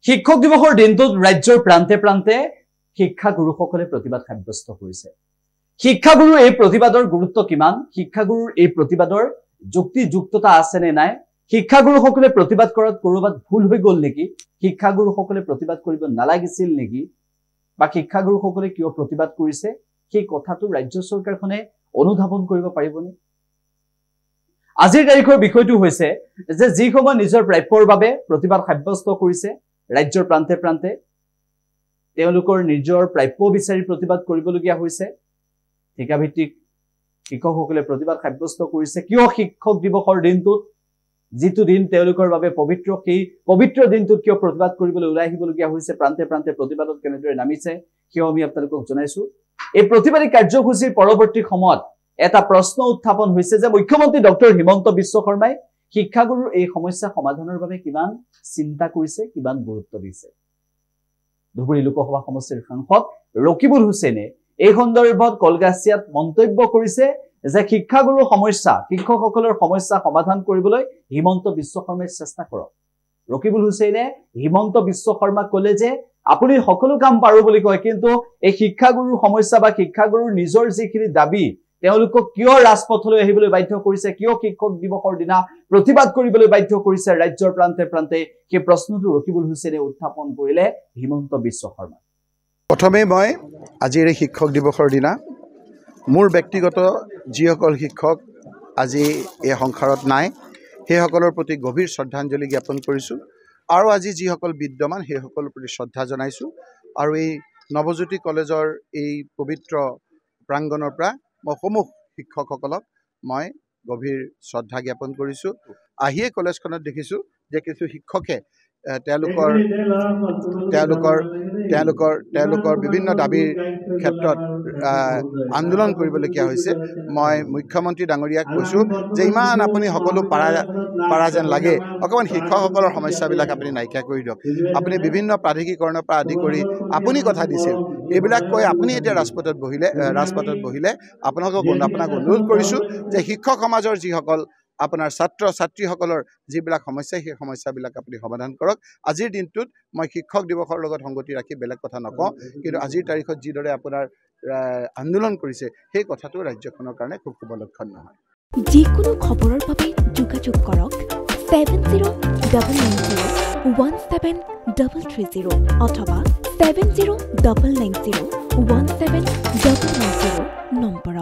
শিক্ষক দিৱসৰ দিনটোত ৰাজ্যৰ প্ৰান্তে প্ৰান্তে শিক্ষাগুৰুসকলে প্ৰতিবাদ সাব্যস্ত কৰিছে। শিক্ষাগুৰুৰ এই প্ৰতিবাদৰ গুৰুত্ব কিমান, শিক্ষাগুৰুৰ এই প্ৰতিবাদৰ যুক্তিযুক্ততা আছে নে নাই, শিক্ষাগুৰুসকলে প্ৰতিবাদ কৰাত কৰবাত ভুল হৈ গ'ল নেকি, শিক্ষাগুৰুসকলে প্ৰতিবাদ কৰিব নালাগিছিল নেকি, বা শিক্ষাগুৰুসকলে কিয় প্ৰতিবাদ কৰিছে, সেই কথাটো ৰাজ্য চৰকাৰখনে অনুধাৱন কৰিব পাৰিবনে? আজিৰ তাৰিখৰ বিষয়টো হৈছে যে যি সময় নিজৰ প্ৰাপ্যৰ বাবে প্ৰতিবাদ সাব্যস্ত কৰিছে ৰাজ্যৰ প্ৰান্তে প্ৰান্তে, তেওঁলোকৰ নিজৰ প্ৰাপ্য বিচাৰি প্ৰতিবাদ কৰিবলগীয়া হৈছে। ঠিকাভিত্তিক শিক্ষকসকলে প্ৰতিবাদ সাব্যস্ত কৰিছে কিয় শিক্ষক দিৱসৰ দিনটোত, যিটো দিন তেওঁলোকৰ বাবে পবিত্ৰ, সেই পবিত্ৰ দিনটোত কিয় প্ৰতিবাদ কৰিবলৈ ওলাই আহিবলগীয়া হৈছে, প্ৰান্তে প্ৰান্তে প্ৰতিবাদত কেনেদৰে নামিছে সেয়া আমি আপোনালোকক জনাইছো। এই প্ৰতিবাদী কাৰ্যসূচীৰ পৰৱৰ্তী সময়ত এটা প্ৰশ্ন উত্থাপন হৈছে যে মুখ্যমন্ত্ৰী ডক্টৰ হিমন্ত বিশ্ব শৰ্মাই শিক্ষাগুৰুৰ এই সমস্যা সমাধানৰ বাবে কিমান চিন্তা কৰিছে, কিমান গুৰুত্ব দিছে। ধুবুৰী লোকসভা সমষ্টিৰ সাংসদ ৰকিবুল হুছেইনে এই সন্দৰ্ভত কলগাছিয়াত মন্তব্য কৰিছে যে শিক্ষাগুৰুৰ সমস্যা, শিক্ষকসকলৰ সমস্যা সমাধান কৰিবলৈ হিমন্ত বিশ্ব শৰ্মাই চেষ্টা কৰক। ৰকিবুল হুছেইনে হিমন্ত বিশ্ব শৰ্মাক ক'লে যে আপুনি সকলো কাম পাৰো বুলি কয়, কিন্তু এই শিক্ষাগুৰুৰ সমস্যা বা শিক্ষাগুৰুৰ নিজৰ যিখিনি দাবী, তেওঁলোকক কিয় ৰাজপথলৈ আহিবলৈ বাধ্য কৰিছে, কিয় শিক্ষক দিৱসৰ দিনা প্ৰতিবাদ কৰিবলৈ বাধ্য কৰিছে ৰাজ্যৰ প্ৰান্তে প্ৰান্তে, সেই প্ৰশ্নটো ৰকিবুল হুছেইনে উত্থাপন কৰিলে হিমন্ত বিশ্ব শৰ্মা। প্ৰথমে মই আজিৰ এই শিক্ষক দিৱসৰ দিনা মোৰ ব্যক্তিগত যিসকল শিক্ষক আজি এই সংসাৰত নাই সেইসকলৰ প্ৰতি গভীৰ শ্ৰদ্ধাঞ্জলি জ্ঞাপন কৰিছোঁ, আৰু আজি যিসকল বিদ্যমান সেইসকলৰ প্ৰতি শ্ৰদ্ধা জনাইছোঁ। আৰু এই নৱজ্যোতি কলেজৰ এই পবিত্ৰ প্ৰাংগণৰ পৰা মই সমূহ শিক্ষকসকলক মই গভীৰ শ্ৰদ্ধা জ্ঞাপন কৰিছোঁ। আহিয়ে কলেজখনত দেখিছোঁ যে কিছু শিক্ষকে তেওঁলোকৰ বিভিন্ন দাবীৰ ক্ষেত্ৰত আন্দোলন কৰিবলগীয়া হৈছে। মই মুখ্যমন্ত্ৰী ডাঙৰীয়াক কৈছোঁ যে ইমান আপুনি সকলো পাৰা যেন লাগে, অকণমান শিক্ষকসকলৰ সমস্যাবিলাক আপুনি নাইকিয়া কৰি দিয়ক। আপুনি বিভিন্ন প্ৰাধিকৰণৰ পৰা আদি কৰি আপুনি কথা দিছিল, এইবিলাক কৈ আপুনি এতিয়া ৰাজপথত বহিলে আপোনাক অনুৰোধ কৰিছোঁ যে শিক্ষক সমাজৰ যিসকল আপোনাৰ ছাত্ৰ ছাত্ৰীসকলৰ যিবিলাক সমস্যা, সেই সমস্যাবিলাক আপুনি সমাধান কৰক। আজিৰ দিনটোত মই শিক্ষক দিৱসৰ লগত সংগতি ৰাখি বেলেগ কথা নকওঁ, কিন্তু আজিৰ তাৰিখত যিদৰে আপোনাৰ আন্দোলন কৰিছে সেই কথাটো ৰাজ্যখনৰ কাৰণে খুব শুভ লক্ষণ নহয়। যিকোনো খবৰৰ বাবে যোগাযোগ কৰক 70901733 অথবা 7099017990 নম্বৰত।